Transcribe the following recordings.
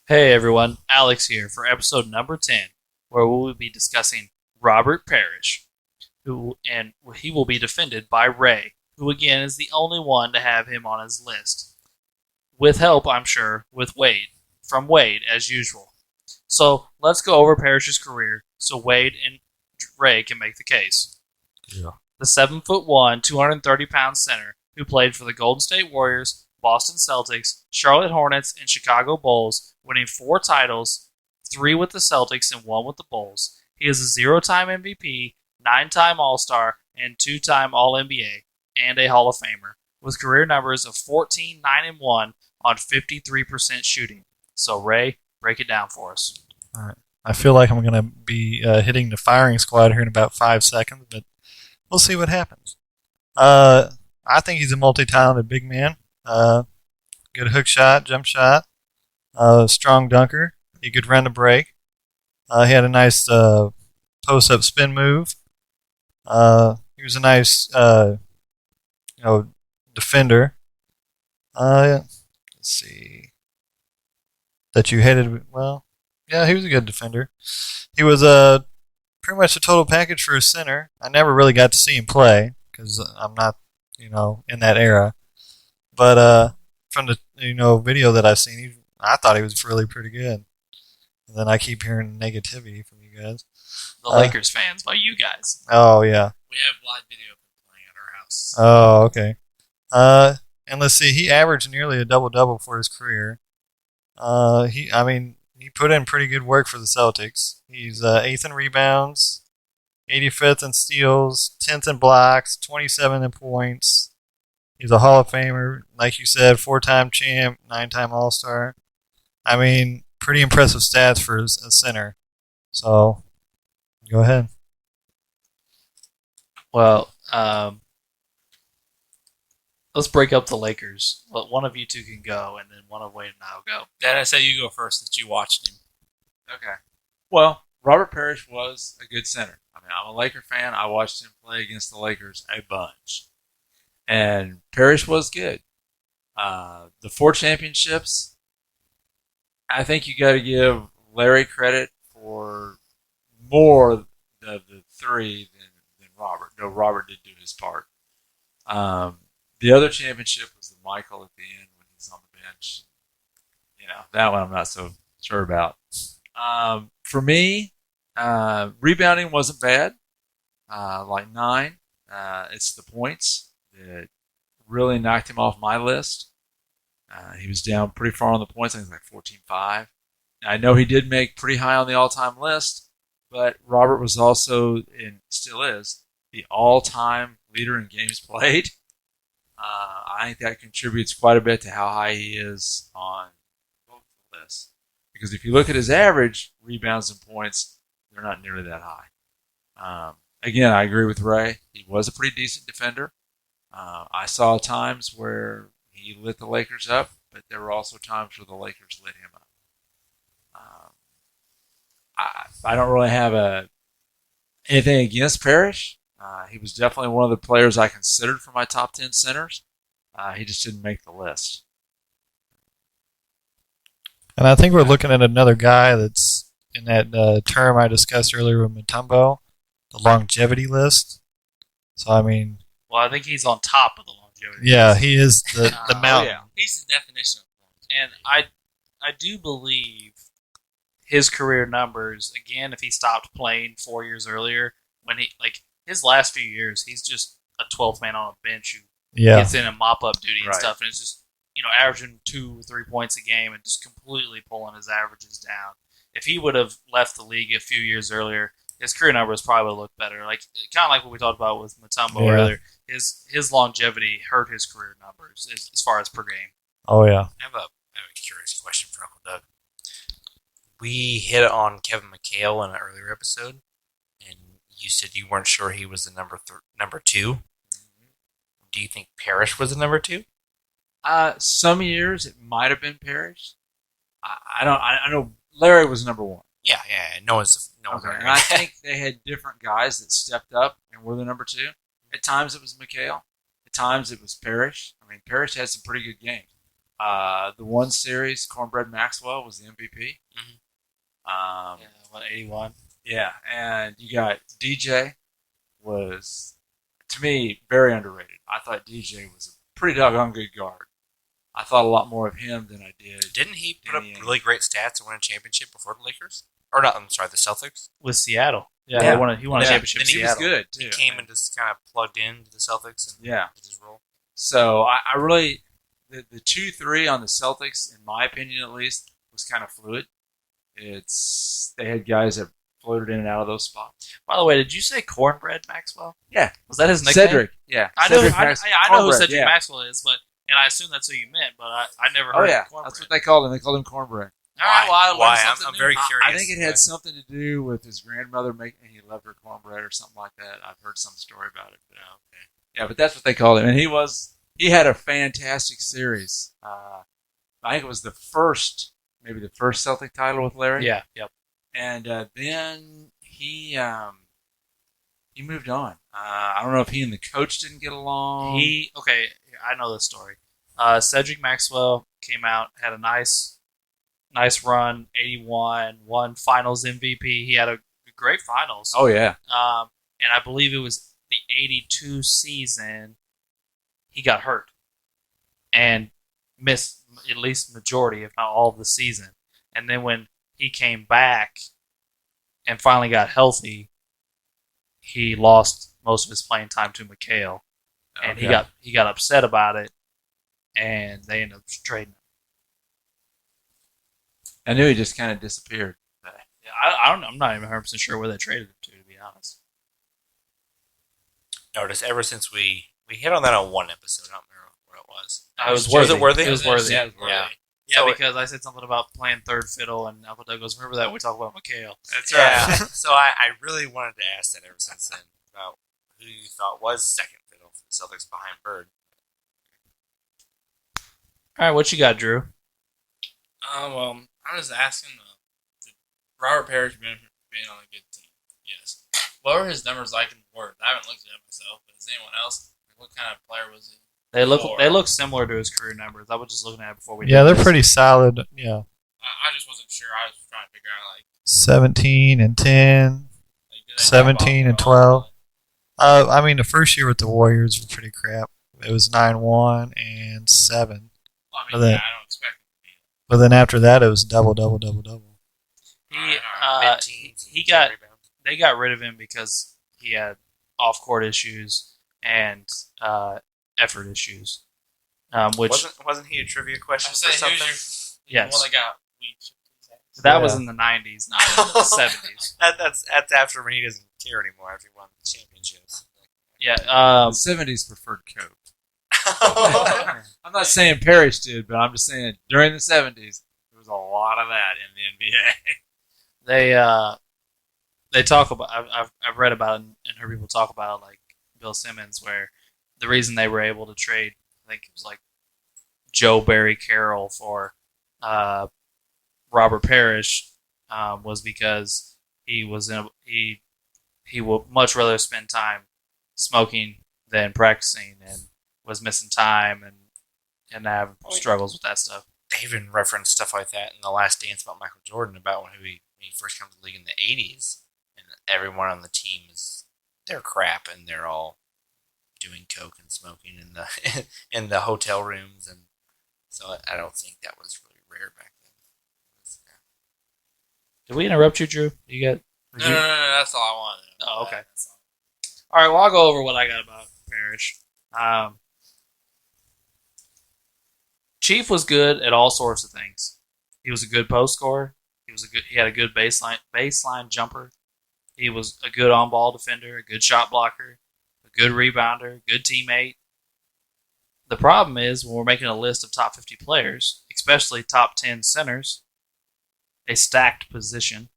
Hey everyone, Alex here for episode number 10, where we will be discussing Robert Parish, he will be defended by Ray, who again is the only one to have him on his list. With help, I'm sure, from Wade as usual. So let's go over Parish's career so Wade and Ray can make the case. Yeah. The 7'1", 230-pound center who played for the Golden State Warriors, Boston Celtics, Charlotte Hornets, and Chicago Bulls, winning 4 titles, 3 with the Celtics and 1 with the Bulls. He is a 0-time MVP, 9-time All-Star, and 2-time All-NBA, and a Hall of Famer, with career numbers of 14, 9, and 1 on 53% shooting. So, Ray, break it down for us. All right. I feel like I'm going to be hitting the firing squad here in about 5 seconds, but we'll see what happens. I think he's a multi-talented big man. Good hook shot, jump shot, strong dunker. He could run the break. He had a nice post-up spin move. He was a nice, defender. Let's see. That you hated. Well, yeah, he was a good defender. He was pretty much a total package for a center. I never really got to see him play because I'm not, in that era. But from the video that I've seen, I thought he was really pretty good. And then I keep hearing negativity from you guys. The Lakers fans, by you guys. Oh yeah. We have live video playing at our house. Oh okay. And let's see, he averaged nearly a double-double for his career. He put in pretty good work for the Celtics. He's 8th in rebounds, 85th in steals, 10th in blocks, 27th in points. He's a Hall of Famer, like you said, 4-time champ, 9-time All-Star. Pretty impressive stats for a center. So, go ahead. Well, let's break up the Lakers. One of you two can go, and then one of Wade and I will go. Dad, I say you go first since you watched him. Okay. Well, Robert Parish was a good center. I'm a Laker fan. I watched him play against the Lakers a bunch. And Parish was good. The 4 championships, I think you got to give Larry credit for more of the 3 than Robert, though Robert did do his part. The other championship was the Michael at the end when he's on the bench. That one I'm not so sure about. For me, rebounding wasn't bad, like 9. It's the points that really knocked him off my list. He was down pretty far on the points. I think it was like 14-5. I know he did make pretty high on the all-time list, but Robert was also, and still is, the all-time leader in games played. I think that contributes quite a bit to how high he is on both the lists. Because if you look at his average rebounds and points, they're not nearly that high. Again, I agree with Ray. He was a pretty decent defender. I saw times where he lit the Lakers up, but there were also times where the Lakers lit him up. I don't really have anything against Parish. He was definitely one of the players I considered for my top 10 centers. He just didn't make the list. And I think we're looking at another guy that's in that term I discussed earlier with Mutombo, the longevity list. So, Well, I think he's on top of the longevity. Yeah, he is the mountain. Yeah. He's the definition of And I do believe his career numbers, again, if he stopped playing 4 years earlier, his last few years, he's just a 12th man on a bench who gets in and mop-up duty and stuff, and it's just, averaging 2 or 3 points a game and just completely pulling his averages down. If he would have left the league a few years earlier, his career numbers probably look better. Kind of like what we talked about with Mutombo earlier. His longevity hurt his career numbers as far as per game. Oh, yeah. I have a curious question for Uncle Doug. We hit on Kevin McHale in an earlier episode, and you said you weren't sure he was the number 2. Mm-hmm. Do you think Parish was the number 2? Some years it might have been Parish. I know Larry was number 1. Yeah. No one's. Okay. And I think they had different guys that stepped up and were the number 2. At times it was McHale. At times it was Parish. Parish had some pretty good games. The one series, Cornbread Maxwell was the MVP. Mhm. 81. Yeah, and you got DJ was, to me, very underrated. I thought DJ was a pretty doggone good guard. I thought a lot more of him than I did. Didn't he put up Danny Ainge. really great stats and win a championship before the Lakers? Or not? I'm sorry, the Celtics. With Seattle. Yeah, Yeah. he won a Yeah. championship Then with he was Seattle. good too. He came and just kind of plugged into the Celtics and Yeah. did his role. So I really, the 2-3 on the Celtics, in my opinion at least, was kind of fluid. They had guys that floated in and out of those spots. By the way, did you say Cornbread Maxwell? Yeah. Was that his nickname? Cedric, yeah. I know. Cedric I know who Cornbread, Cedric yeah. Maxwell is, and I assume that's who you meant, but I never Oh heard yeah, of Cornbread. that's what they called him. They called him Cornbread. All right, well, I learned Why? something I'm new. very curious. I think it had something to do with his grandmother making. He loved her cornbread or something like that. I've heard some story about it. But, yeah, but that's what they called him, and he had a fantastic series. I think it was maybe the first Celtic title with Larry. Yeah, yep. And then he moved on. I don't know if he and the coach didn't get along. I know this story. Cedric Maxwell came out, had a nice run, 81, won Finals MVP. He had a great Finals. Oh yeah, and I believe it was the 82 season. He got hurt and missed at least majority, if not all, of the season. And then when he came back and finally got healthy, he lost most of his playing time to McHale, and Okay. he got upset about it, and they ended up trading him. I knew he just kind of disappeared. Yeah, I don't know. I'm not even 100% sure where they traded him to be honest. Notice ever since we hit on that on one episode. I don't remember where it was. Was it worthy? It was worthy. Yeah, it was worthy. Yeah. Yeah, So because I said something about playing third fiddle, and Uncle Doug goes, "Remember that we talked about McHale." That's right. So I really wanted to ask that ever since then about who you thought was second fiddle for the Celtics behind Bird. All right, what you got, Drew? Well, I'm just asking, did Robert Parish benefit from being on a good team? Yes. What were his numbers like in the Word? I haven't looked at it myself, but is anyone else? What kind of player was he? They Four. look similar to his career numbers. I was just looking at it before we. Yeah, did they're this. pretty solid. Yeah, I just wasn't sure. I was trying to figure out, 17 and 10. did they 17 drop and off 12. at all? I mean, the first year with the Warriors was pretty crap. It was 9-1 and 7. Well, But I mean, then- yeah, I don't expect him to be. But then after that, it was double. He got they got rid of him because he had off court issues and effort issues. Which wasn't he a trivia question I'm for saying, something? who's the yes, one that got weak? that was in the 90s, not in the 70s. That's after when he doesn't care anymore after he won the championships. Yeah, The 70s preferred Coke. I'm not saying Parrish did, but I'm just saying during the 70s there was a lot of that in the NBA. they talk about. I've read about it and heard people talk about it, like Bill Simmons, where the reason they were able to trade, I think it was like Joe Barry Carroll for Robert Parish, was because he would much rather spend time smoking than practicing, and was missing time and have struggles with that stuff. They even referenced stuff like that in The Last Dance about Michael Jordan, about when he first comes to the league in the 80s, and everyone on the team they're crap, and they're all doing coke and smoking in the in the hotel rooms, and so I don't think that was really rare back then. Did we interrupt you, Drew? You got? No, that's all I wanted. Oh, okay. That's all. All right, well, I'll go over what I got about Parrish. Chief was good at all sorts of things. He was a good post scorer. He had a good baseline jumper. He was a good on-ball defender, a good shot blocker, a good rebounder, good teammate. The problem is when we're making a list of top 50 players, especially top 10 centers, a stacked position.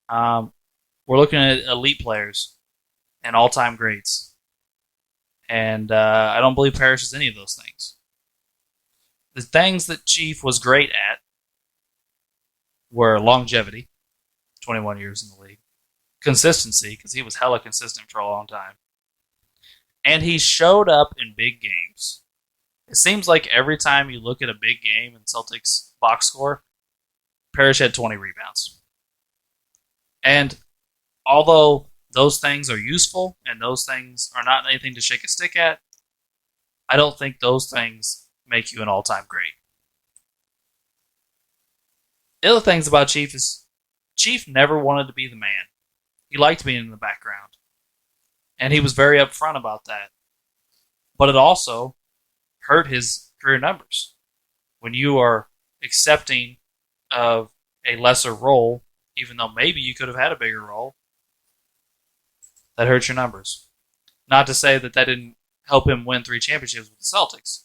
We're looking at elite players and all-time greats. And I don't believe Parrish is any of those things. The things that Chief was great at were longevity, 21 years in the league, consistency, because he was hella consistent for a long time, and he showed up in big games. It seems like every time you look at a big game in Celtics box score, Parrish had 20 rebounds. And although those things are useful and those things are not anything to shake a stick at, I don't think those things make you an all-time great. The other things about Chief is Chief never wanted to be the man. He liked being in the background. And he was very upfront about that. But it also hurt his career numbers. When you are accepting of a lesser role, even though maybe you could have had a bigger role, that hurts your numbers. Not to say that didn't help him win 3 championships with the Celtics.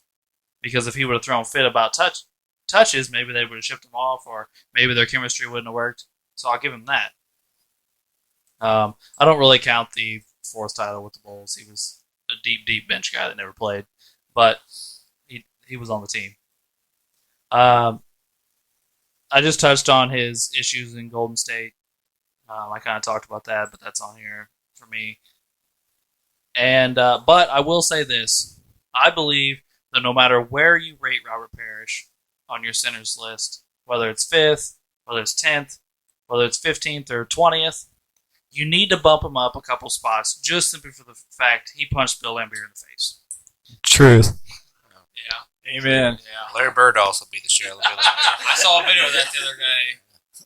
Because if he would have thrown fit about touches, maybe they would have shipped him off, or maybe their chemistry wouldn't have worked. So I'll give him that. I don't really count the 4th title with the Bulls. He was a deep bench guy that never played. But he was on the team. I just touched on his issues in Golden State. I kind of talked about that, but that's on here for me. And but I will say this: I believe that no matter where you rate Robert Parish on your centers list, whether it's 5th, whether it's 10th, whether it's 15th or 20th, you need to bump him up a couple spots just simply for the fact he punched Bill Laimbeer in the face. Truth. Yeah. Amen. Yeah. Larry Bird also beat the shit out of Bill I saw a video of that the other day.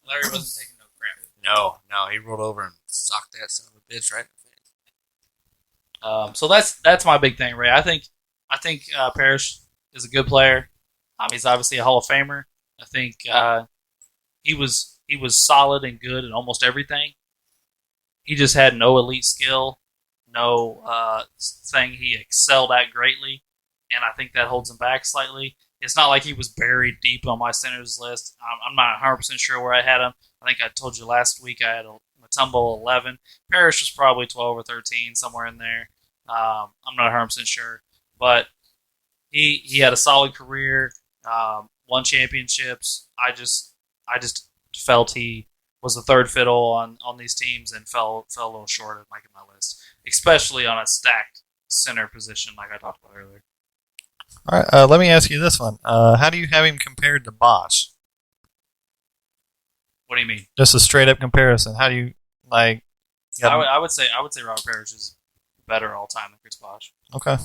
Larry wasn't taking no crap. No, he rolled over and socked that son of a bitch right in the face. So that's my big thing, Ray. I think Parrish is a good player. He's obviously a Hall of Famer. I think he was solid and good in almost everything. He just had no elite skill, no thing he excelled at greatly, and I think that holds him back slightly. It's not like he was buried deep on my centers list. I'm not 100% sure where I had him. I think I told you last week I had Mutombo 11. Parrish was probably 12 or 13, somewhere in there. I'm not 100% sure. But he had a solid career, won championships. I just felt he was the third fiddle on these teams and fell a little short of making my list, especially on a stacked center position like I talked about earlier. All right, let me ask you this one. How do you have him compared to Bosch? What do you mean? Just a straight up comparison. How do you like? I would say Robert Parish is better all time than Chris Bosh. Okay.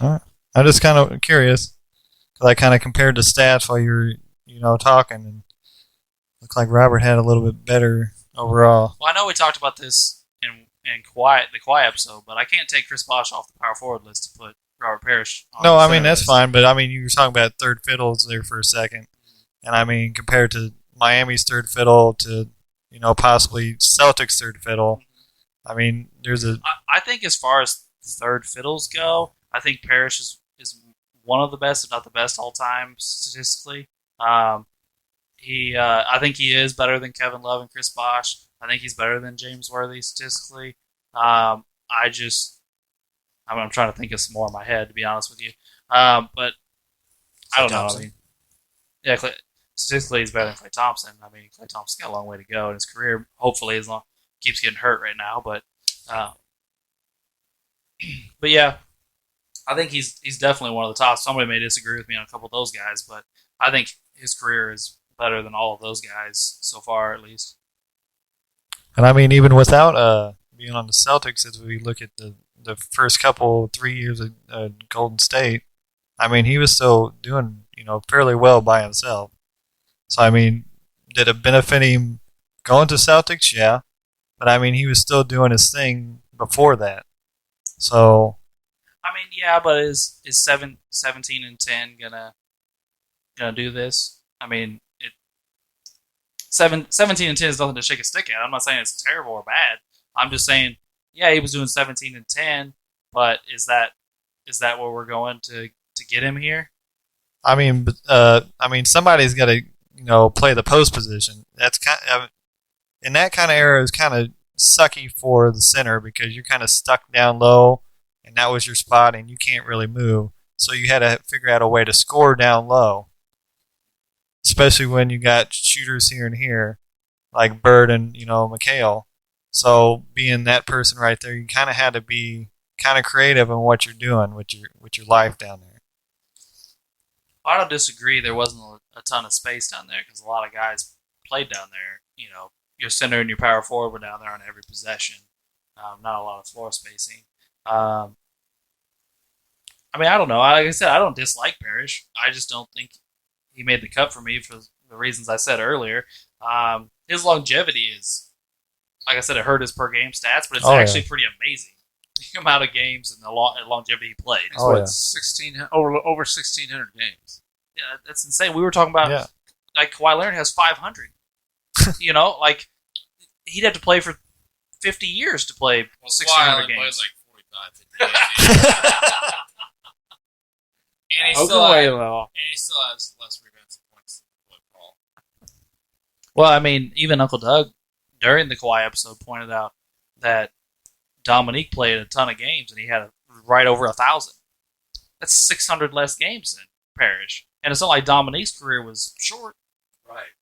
All right. I'm just kind of curious because I kind of compared the stats while you were talking, and looked like Robert had a little bit better overall. Well, I know we talked about this in the Quiet episode, but I can't take Chris Bosh off the power forward list to put Robert Parish on No, the I center mean that's list. fine, but I mean you were talking about third fiddles there for a second, and I mean compared to Miami's third fiddle to possibly Celtics third fiddle. I mean, there's a. I think as far as third fiddles go, I think Parrish is one of the best, if not the best, all time statistically. I think he is better than Kevin Love and Chris Bosh. I think he's better than James Worthy statistically. I'm trying to think of some more in my head, to be honest with you. But I don't know. Thompson. I mean, yeah, statistically he's better than Klay Thompson. I mean, Klay Thompson's got a long way to go in his career. Hopefully, as long keeps getting hurt right now, but yeah, I think he's definitely one of the top. Somebody may disagree with me on a couple of those guys, but I think his career is better than all of those guys so far, at least. And I mean, even without being on the Celtics, as we look at the first 3 years of Golden State, I mean, he was still doing fairly well by himself. So I mean, did it benefit him going to Celtics? Yeah, but I mean, he was still doing his thing before that. So I mean, yeah, but is 17 and 10 gonna do this? I mean, 17 and 10 is nothing to shake a stick at. I'm not saying it's terrible or bad. I'm just saying, yeah, he was doing 17 and 10, but is that where we're going to get him here? I mean, somebody's got to play the post position. That's kind of, in that kind of era is kind of sucky for the center because you're kind of stuck down low, and that was your spot, and you can't really move. So you had to figure out a way to score down low, especially when you got shooters here and here, like Bird and McHale. So being that person right there, you kind of had to be kind of creative in what you're doing with your life down there. I don't disagree. There wasn't a ton of space down there because a lot of guys played down there. You know, your center and your power forward were down there on every possession. Not a lot of floor spacing. I mean, I don't know. Like I said, I don't dislike Parrish. I just don't think he made the cut for me for the reasons I said earlier. His longevity is, like I said, it hurt his per game stats, but it's actually pretty amazing. The amount of games and the longevity he played. It's what, 16 over 1,600 games. Yeah, that's insane. We were talking about like Kawhi Leonard has 500. You know, like he'd have to play for 50 years to play 1,600 games. Plays like 45, 50 games. And he still has less rebounds and points than Paul. Well, I mean, even Uncle Doug during the Kawhi episode pointed out that Dominique played a ton of games and he had right over 1,000. That's 600 less games than Parish. And it's not like Dominique's career was short. Right.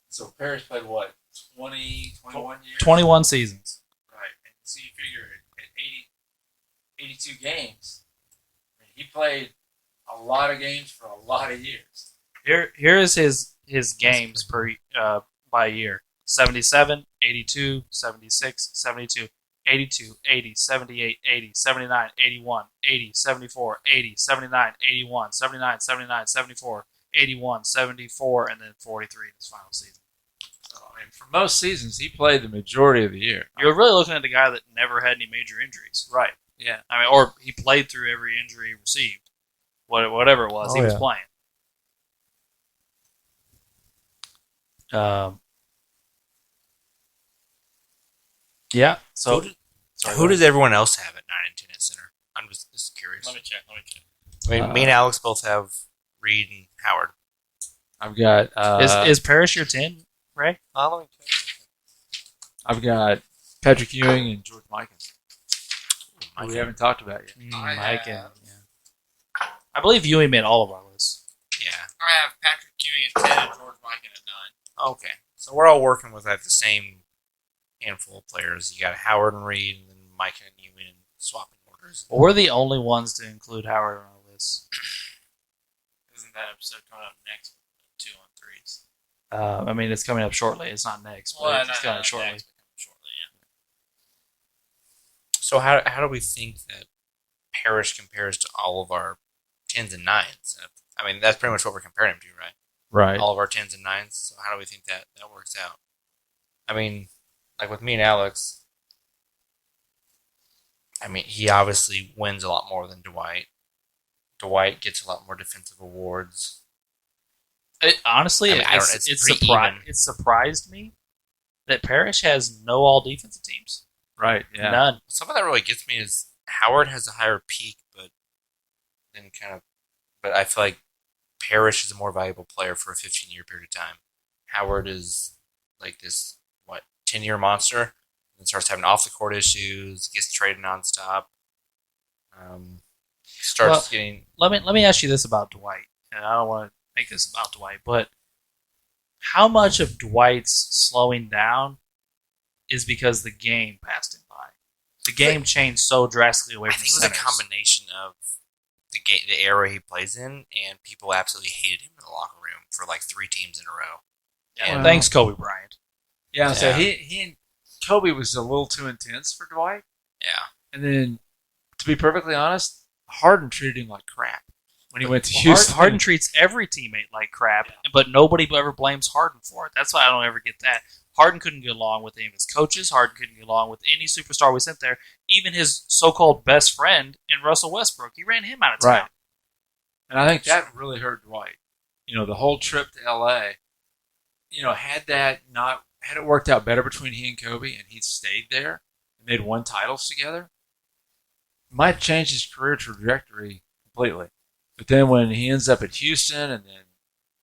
So Parish played what? 20, 21 years? 21 seasons. Right. And so you figure at 82 games, I mean, he played a lot of games for a lot of years. Here is his games per by year. 77, 82, 76, 72, 82, 80, 78, 80, 79, 81, 80, 74, 80, 79, 81, 79, 79, 74, 81, 74, and then 43 in his final season. So, I mean, for most seasons, he played the majority of the year. You're really looking at a guy that never had any major injuries. Right. Yeah. I mean, or he played through every injury he received. Whatever it was, he was playing. Yeah. So, who does everyone else have at 9 and 10 at center? I'm just curious. Let me check. I mean, me and Alex both have Reed and Howard. I've got is Parrish your 10, Ray? Let me check. I've got Patrick Ewing and George Mikan. Mikan. We haven't talked about yet. Mikan. Yeah. I believe Ewing made all of our lists. Yeah. I have Patrick Ewing at 10 and George Mikan at 9. Okay. So we're all working with like the same handful of players. You got Howard and Reed, and then Mike and Ewing, and swapping orders. Well, we're the only ones to include Howard on our list. Isn't that episode coming up next? 2 on 3s. I mean, it's coming up shortly. It's not next, but it's coming up shortly. Next, shortly, yeah. So how do we think that Parrish compares to all of our 10s and 9s? I mean, that's pretty much what we're comparing him to, right? Right. All of our 10s and 9s. So how do we think that works out? I mean, like with me and Alex, I mean, he obviously wins a lot more than Dwight. Dwight gets a lot more defensive awards. Honestly, it surprised me that Parrish has no all defensive teams. Right, yeah. None. Something that really gets me is Howard has a higher peak, but I feel like Parrish is a more valuable player for a 15-year period of time. Howard is like this 10-year monster, and starts having off-the-court issues, gets traded nonstop. Getting. Let me ask you this about Dwight, and I don't want to make this about Dwight, but how much of Dwight's slowing down is because the game passed him by? The game changed so drastically away from I think it was a combination of the era he plays in, and people absolutely hated him in the locker room for like 3 teams in a row. Yeah, thanks, Kobe Bryant. Yeah, so he and Kobe was a little too intense for Dwight. Yeah. And then, to be perfectly honest, Harden treated him like crap when he went to Houston. Harden treats every teammate like crap, but nobody ever blames Harden for it. That's why I don't ever get that. Harden couldn't get along with any of his coaches. Harden couldn't get along with any superstar we sent there. Even his so-called best friend in Russell Westbrook, he ran him out of town. Right. And I think that really hurt Dwight. The whole trip to L.A., had it worked out better between he and Kobe and he'd stayed there and they'd won titles together, it might have changed his career trajectory completely. But then when he ends up at Houston and then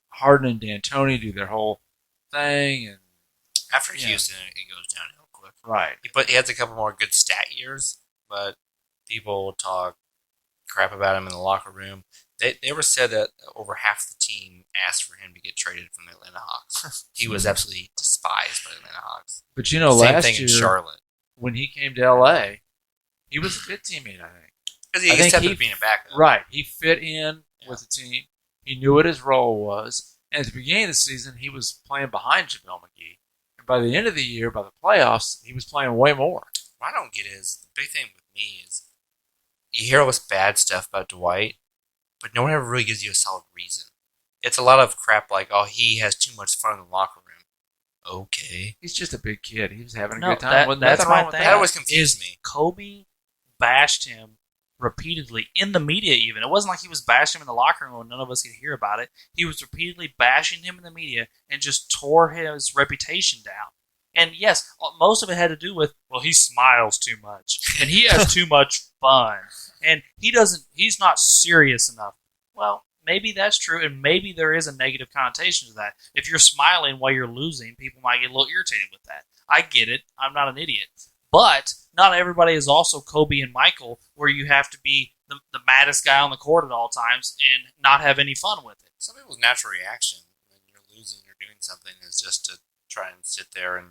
Harden and D'Antoni do their whole thing, and after Houston, it goes downhill quick. Right. He has a couple more good stat years, but people will talk crap about him in the locker room. They were said that over half the team asked for him to get traded from the Atlanta Hawks. He was absolutely despised by the Atlanta Hawks. But Same last thing year, in Charlotte. when he came to L.A., he was a good teammate, I think. Because I he think accepted he- being a backup. Right. He fit in with the team. He knew what his role was. And at the beginning of the season, he was playing behind JaVale McGee. And by the end of the year, by the playoffs, he was playing way more. What I don't get is, the big thing with me is, you hear all this bad stuff about Dwight, but no one ever really gives you a solid reason. It's a lot of crap like, oh, he has too much fun in the locker room. Okay. He's just a big kid. He was having a No, good time. that- Wasn't that's nothing my wrong with thing. That that. always confused Is me. Kobe bashed him repeatedly in the media even. It wasn't like he was bashing him in the locker room when none of us could hear about it. He was repeatedly bashing him in the media and just tore his reputation down. And yes, most of it had to do with, well, he smiles too much and he has too much fun and he's not serious enough. Well, maybe that's true, and maybe there is a negative connotation to that. If you're smiling while you're losing, people might get a little irritated with that. I get it. I'm not an idiot. But not everybody is also Kobe and Michael, where you have to be the maddest guy on the court at all times and not have any fun with it. Some people's natural reaction when you're losing or doing something is just to try and sit there and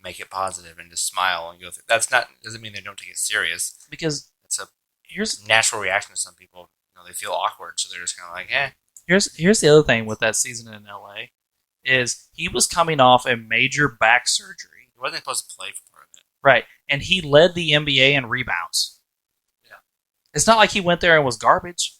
make it positive and just smile and go through. Doesn't mean they don't take it serious. Because It's a here's natural reaction to some people. They feel awkward, so they're just kind of like, eh. here's the other thing with that season in LA is he was coming off a major back surgery. He wasn't supposed to play for part of it. Right. And he led the NBA in rebounds. Yeah. It's not like he went there and was garbage.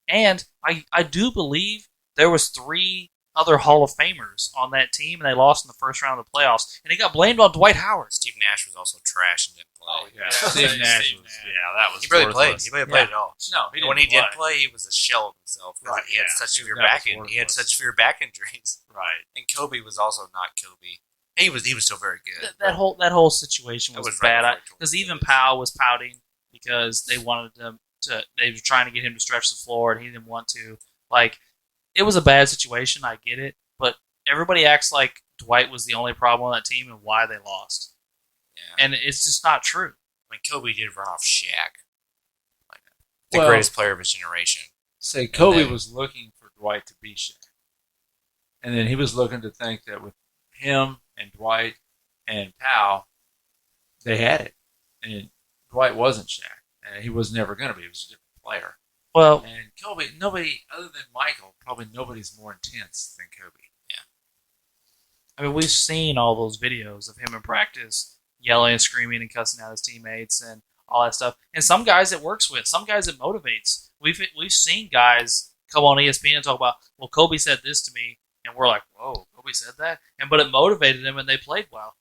And I do believe there was 3 other Hall of Famers on that team, and they lost in the first round of the playoffs. And it got blamed on Dwight Howard. Steve Nash was also trash and didn't play. Oh, yeah. Steve Nash was- that was He barely played. worthless. He barely played at all. No, he And when didn't he did play. play, he was a shell of himself. 'Cause Right, he had yeah. such He severe was never back in, he had worthless. such severe back injuries. Right. And Kobe was also not Kobe. He was still very good. That whole situation That was, was right bad. before Because Jordan even did. Powell was pouting because they wanted them to. They were trying to get him to stretch the floor, and he didn't want to. Like, it was a bad situation. I get it, but everybody acts like Dwight was the only problem on that team and why they lost, Yeah. and it's just not true. I mean, Kobe did run off Shaq. Like, the Well- greatest player of his generation. Say Kobe then- was looking for Dwight to be Shaq. And then he was looking to think that with him and Dwight and Powell, they had it. And Dwight wasn't Shaq. And he was never going to be. He was a different player. Well, And Kobe, nobody, other than Michael, probably nobody's more intense than Kobe. I mean, we've seen all those videos of him in practice yelling and screaming and cussing out his teammates and all that stuff. And some guys it works with, some guys it motivates. We've seen guys come on ESPN and talk about, well, Kobe said this to me, and we're like, whoa, Kobe said that, but it motivated them and they played well.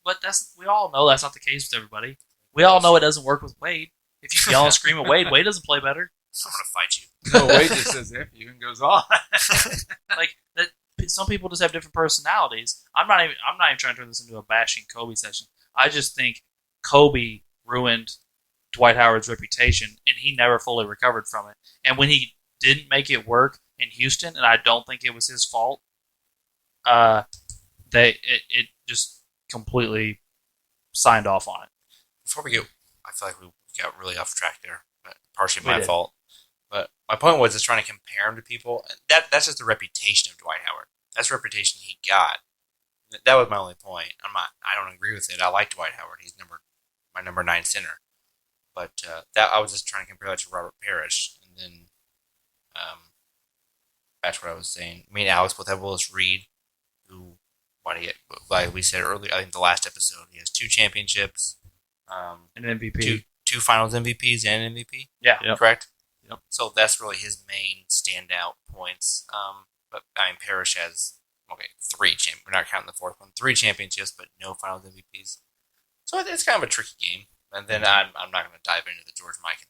But we all know that's not the case with everybody. We all know it doesn't work with Wade. If you yell and scream at Wade, Wade doesn't play better. I'm going to fight you. No, Wade just says F you and goes on. Like that. Some people just have different personalities. I'm not even trying to turn this into a bashing Kobe session. I just think Kobe ruined Dwight Howard's reputation, and he never fully recovered from it. And when he didn't make it work in Houston, and I don't think it was his fault, it just completely signed off on it. Before we go, I feel like we got really off track there, but partially We my did. fault. But my point was just trying to compare him to people. That's just the reputation of Dwight Howard. That's the reputation he got. That was my only point. I don't agree with it. I like Dwight Howard. He's my number 9 center. But that I was just trying to compare that to Robert Parish, and then that's what I was saying. Me and Alex both have Willis Reed, who, like we said earlier, I think the last episode, he has 2 championships, An MVP. two Finals MVPs and an MVP. Yeah. Yep. Correct. Yep. So that's really his main standout points. But I mean, Parrish has 3 we're not counting the fourth one. 3 championships, but no Finals MVPs. So it's kind of a tricky game. And then I'm not going to dive into the George Mikan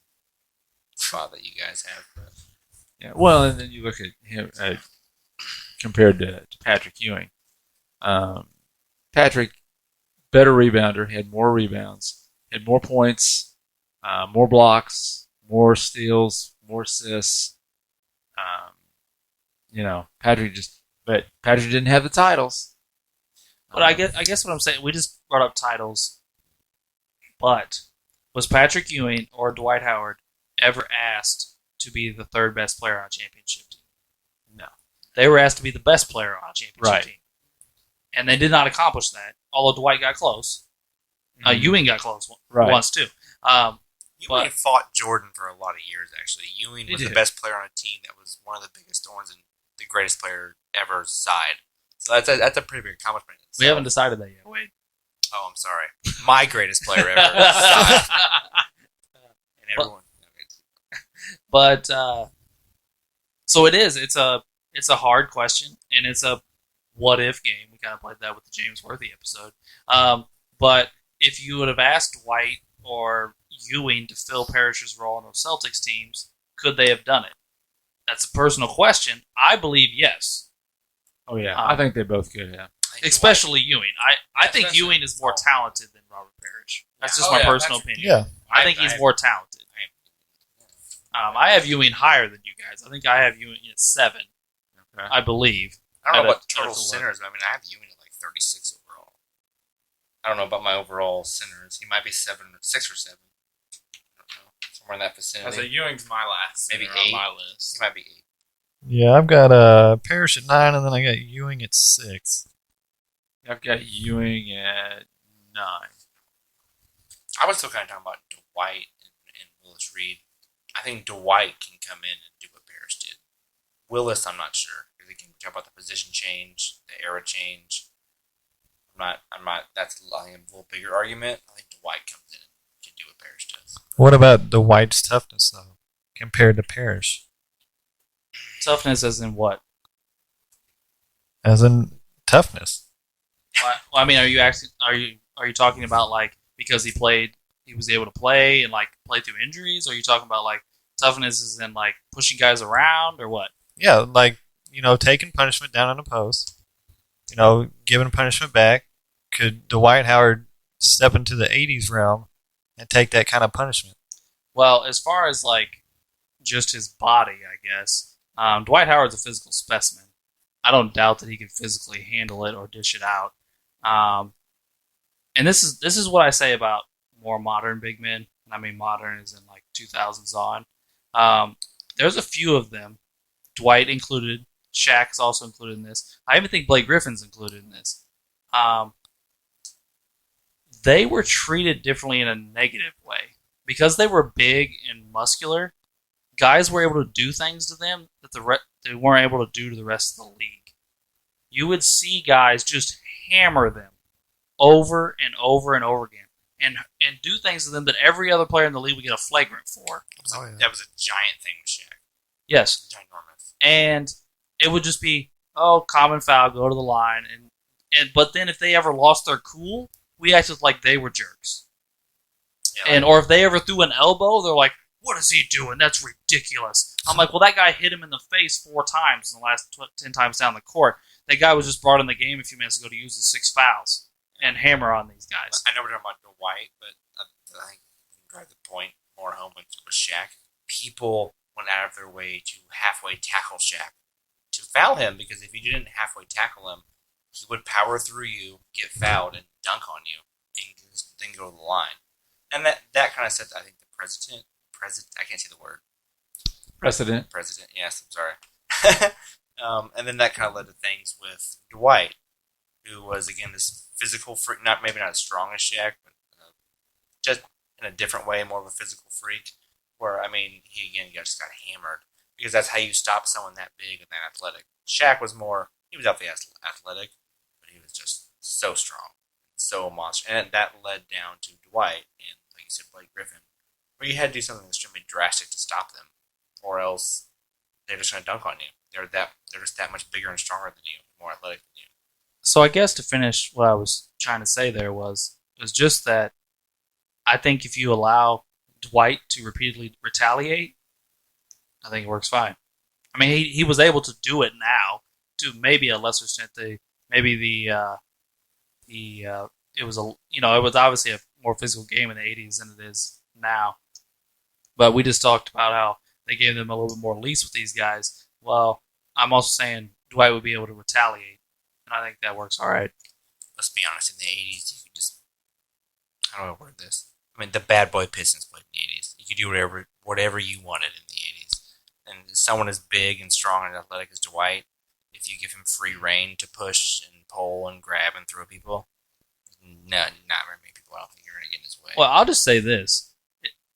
spot that you guys have. But. Yeah, well, and then you look at him compared to Patrick Ewing. Patrick, better rebounder, had more rebounds, had more points, more blocks, more steals, more assists. Patrick didn't have the titles. But I guess what I'm saying, we just brought up titles. But was Patrick Ewing or Dwight Howard ever asked to be the 3rd best player on a championship team? No. They were asked to be the best player on a championship team. And they did not accomplish that, although Dwight got close. Ewing got close once, too. Ewing fought Jordan for a lot of years, actually. Ewing was the best player on a team that was one of the biggest thorns in the greatest player ever's side. So that's a pretty big accomplishment. We haven't decided that yet. Wait. Oh, I'm sorry. My greatest player ever. Side. And everyone. But so it is. It's a hard question, and it's a what if game. We kind of played that with the James Worthy episode. But if you would have asked White or Ewing to fill Parrish's role in those Celtics teams, could they have done it? That's a personal question. I believe yes. Oh yeah, I think they both could. Yeah, especially Ewing. I think Ewing is more talented than Robert Parrish. That's just my personal opinion. Yeah, I think he's more talented. I have Ewing higher than you guys. I think I have Ewing at 7. Okay. I believe. I don't know about total centers. I mean, I have Ewing at like 36 overall. I don't know about my overall centers. He might be 6 or 7. I don't know. Somewhere in that vicinity. I say Ewing's my last. Maybe 8 on my list. He might be 8. Yeah, I've got Parish at 9, and then I got Ewing at 6. I've got Ewing at 9. I was still kind of talking about Dwight and Willis Reed. I think Dwight can come in and do what Parish did. Willis, I'm not sure. Because again, we talk about the position change, the era change. I'm not. That's I think, a little bigger argument. I think Dwight comes in and can do what Parish does. What about Dwight's toughness, though, compared to Parish? Toughness as in what? As in toughness. Well, I mean, are you talking about like because he was able to play and like play through injuries? Or are you talking about like toughness is in like pushing guys around or what? Yeah, like, taking punishment down on the post, giving punishment back. Could Dwight Howard step into the 80s realm and take that kind of punishment? Well, as far as like just his body, I guess, Dwight Howard's a physical specimen. I don't doubt that he can physically handle it or dish it out. And this is what I say about more modern big men. And I mean modern is in like 2000s on. There's a few of them, Dwight included. Shaq's also included in this. I even think Blake Griffin's included in this. They were treated differently in a negative way. Because they were big and muscular, guys were able to do things to them that they weren't able to do to the rest of the league. You would see guys just hammer them over and over and over again and do things to them that every other player in the league would get a flagrant for. That was a giant thing with Shaq. Yes. Ginormous. And it would just be, common foul, go to the line. But then if they ever lost their cool, we acted like they were jerks. Yeah, or if they ever threw an elbow, they're like, what is he doing? That's ridiculous. I'm like, well, that guy hit him in the face 4 times in the last 10 times down the court. That guy was just brought in the game a few minutes ago to use his 6 fouls and hammer on these guys. I know we're talking about Dwight, but I think we can drive the point more home with Shaq. People went out of their way to halfway tackle Shaq to foul him because if you didn't halfway tackle him, he would power through you, get fouled, and dunk on you, and then go to the line. And that kind of sets, I think, the precedent. I can't say the word. Precedent. Yes, I'm sorry. And then that kind of led to things with Dwight, who was again this physical freak. Maybe not as strong as Shaq, but just in a different way, more of a physical freak. Where he again just got hammered because that's how you stop someone that big and that athletic. Shaq was more. He was definitely athletic, but he was just so strong, so monster, and that led down to Dwight and, like you said, Blake Griffin, where you had to do something extremely drastic to stop them, or else they're just going to dunk on you. They're just that much bigger and stronger than you, more athletic than you. So I guess to finish, what I was trying to say there was just that I think if you allow Dwight to repeatedly retaliate, I think it works fine. I mean, he was able to do it now to maybe a lesser extent. It was obviously a more physical game in the 80s than it is now. But we just talked about how they gave them a little bit more leash with these guys. Well, I'm also saying Dwight would be able to retaliate, and I think that works all right. Let's be honest, in the 80s, you could just, how do I word this? The bad boy Pistons played in the 80s. You could do whatever you wanted in the 80s. And someone as big and strong and athletic as Dwight, if you give him free reign to push and pull and grab and throw people, not very many people, I don't think you're going to get in his way. Well, I'll just say this.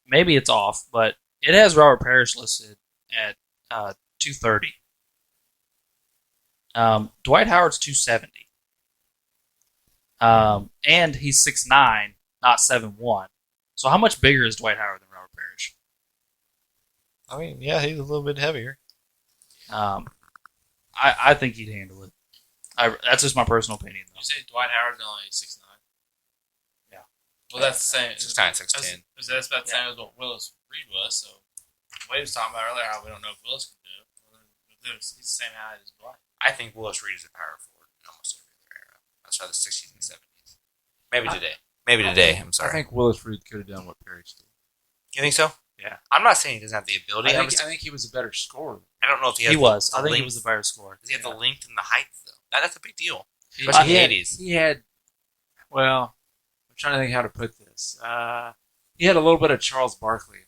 maybe it's off, but it has Robert Parish listed at 230. Dwight Howard's 270. And he's 6'9", not 7'1". So how much bigger is Dwight Howard than Robert Parish? I mean, yeah, he's a little bit heavier. I think he'd handle it. That's just my personal opinion, though. You say Dwight Howard's only 6'9"? Yeah. Well, that's the same. 6'9", 6'10". That's about the same as what Willis Reed was. So Wade was talking about earlier how we don't know if Willis can do it. He's the same height as Dwight. I think Willis Reed is a power forward in almost every other era. Outside the 60s and 70s. Maybe today. I'm sorry. I think Willis Reed could have done what Parish did. You think so? Yeah. I'm not saying he doesn't have the ability. I think he was a better scorer. I don't know if he has He was. the I think he length. was the better scorer. Does he have the length and the height, though? That's a big deal. He Especially had, in the 80s. he had, well, I'm trying to think how to put this. He had a little bit of Charles Barkley.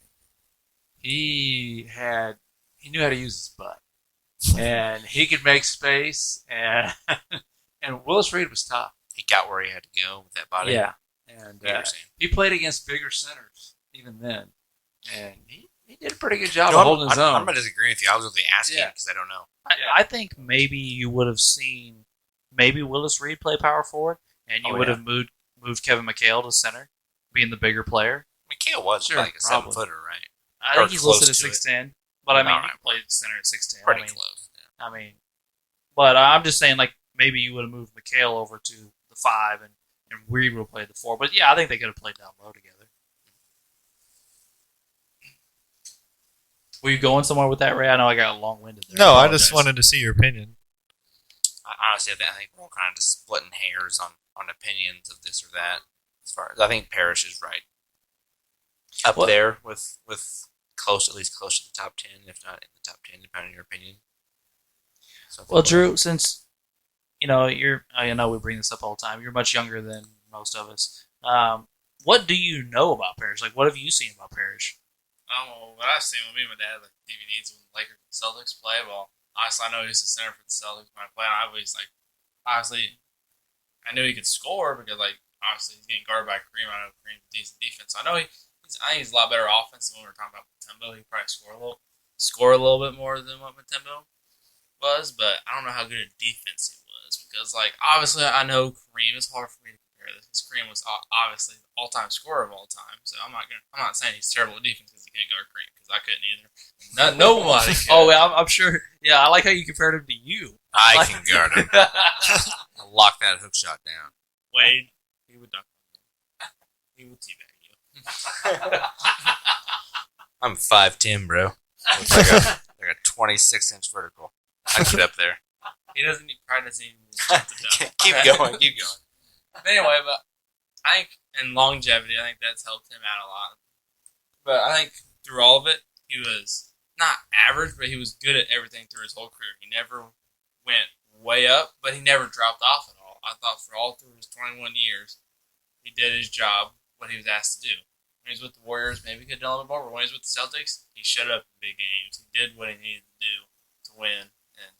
He knew how to use his butt. And he could make space, and Willis Reed was tough. He got where he had to go with that body. Yeah. And he played against bigger centers even then. And he did a pretty good job of holding his own. I'm not disagreeing with you. I was really asking Yeah. because I don't know. I think maybe you would have seen Willis Reed play power forward, and you would have moved Kevin McHale to center, being the bigger player. McHale was Sure, like a probably. 7-footer, right? I Or think he's close listed at to it. 6'10", but I mean, Alright. he played center at 6'10". Pretty I mean, close. Yeah. I mean, but I'm just saying, like, maybe you would have moved McHale over to the 5, and Reed would have played the 4. But yeah, I think they could have played down low together. Were you going somewhere with that, Ray? I know I got long-winded there. No, I just wanted to see your opinion. Honestly, I think we're all kind of just splitting hairs on opinions of this or that. As far as I think Parish is right up Well- there with at least close to the top 10, if not in the top 10, depending on your opinion. So Well, Drew, since I know we bring this up all the time. You're much younger than most of us. What do you know about Parish? Like, what have you seen about Parish? What I've seen with me and my dad, like DVDs when the Lakers and Celtics play. Well, honestly, I know he's the center for the Celtics when I play. I was like, obviously, I knew he could score because, like, obviously he's getting guarded by Kareem. I know Kareem's decent defense. I know I think he's a lot better offense than when we were talking about Matembo. He probably score a little bit more than what Matembo was, but I don't know how good a defense he was because, like, obviously I know Kareem. It's hard for me to compare this because Kareem was obviously the all-time scorer of all time. So I'm not saying he's terrible at defense because he can't guard Kareem because I couldn't either. Nobody. Could. Oh, well, I'm sure. Yeah, I like how you compared him to you. I can guard him. I'll lock that hook shot down. Wade, he would duck. He would teabag you. I'm 5'10", bro. It's like a 26-inch vertical. I get up there. He probably doesn't even jump to dunk. Keep going. But anyway, but I think in longevity, I think that's helped him out a lot. But I think through all of it, he was not average, but he was good at everything through his whole career. He never went way up, but he never dropped off at all. I thought for all through his 21 years, he did his job, what he was asked to do. When he was with the Warriors, maybe he could have done a little bit more, but when he was with the Celtics, he shut up in big games. He did what he needed to do to win, and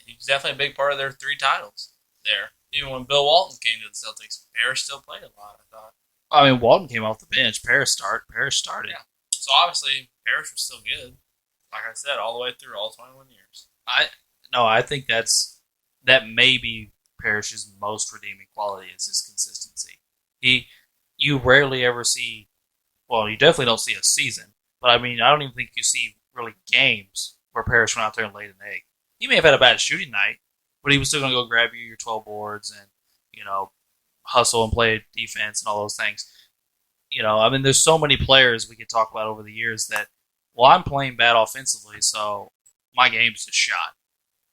he was definitely a big part of their 3 titles there. Even when Bill Walton came to the Celtics, Parish still played a lot, I thought. I mean, Walton came off the bench. Parish started. Yeah. So obviously, Parish was still good. Like I said, all the way through all 21 years. I think that may be Parish's most redeeming quality is his consistency. You rarely ever see, well, you definitely don't see a season, but I mean, I don't even think you see really games where Parish went out there and laid an egg. He may have had a bad shooting night, but he was still going to go grab you your 12 boards and, hustle and play defense and all those things. I mean, there's so many players we could talk about over the years that, well, I'm playing bad offensively, so my game's just shot.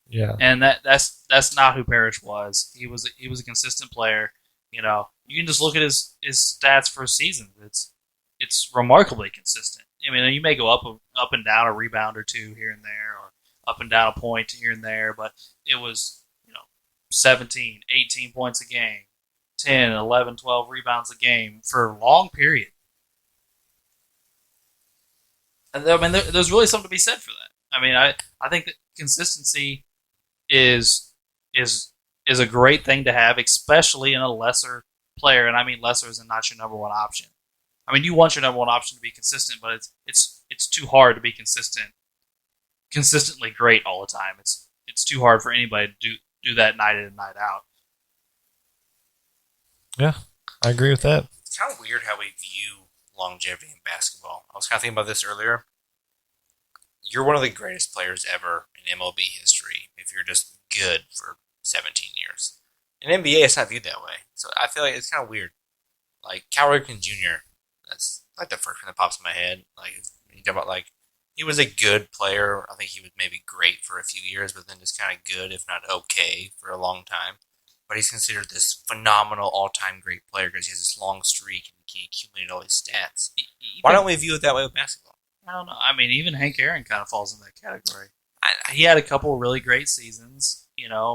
Yeah. And that's not who Parish was. He was a consistent player. You can just look at his stats for a season. It's remarkably consistent. I mean, you may go up and down a rebound or two here and there, or up and down a point here and there, but it was 17, 18 points a game, 10, 11, 12 rebounds a game for a long period. And I mean, there's really something to be said for that. I mean, I think that consistency is a great thing to have, especially in a lesser player, and I mean lesser is not your number one option. I mean, you want your number one option to be consistent, but it's too hard to be consistently great all the time. It's too hard for anybody to do that night in and night out. Yeah, I agree with that. It's kind of weird how we view longevity in basketball. I was kind of thinking about this earlier. You're one of the greatest players ever in MLB history if you're just good for 17 years. In NBA, it's not viewed that way. So I feel like it's kind of weird. Like Cal Ripken Jr., that's like the first one that pops in my head. Like you talk about like he was a good player. I think he was maybe great for a few years, but then just kind of good, if not okay, for a long time. But he's considered this phenomenal all-time great player because he has this long streak and he can accumulate all these stats. Why don't we view it that way with basketball? I don't know. I mean, even Hank Aaron kind of falls in that category. He had a couple really great seasons,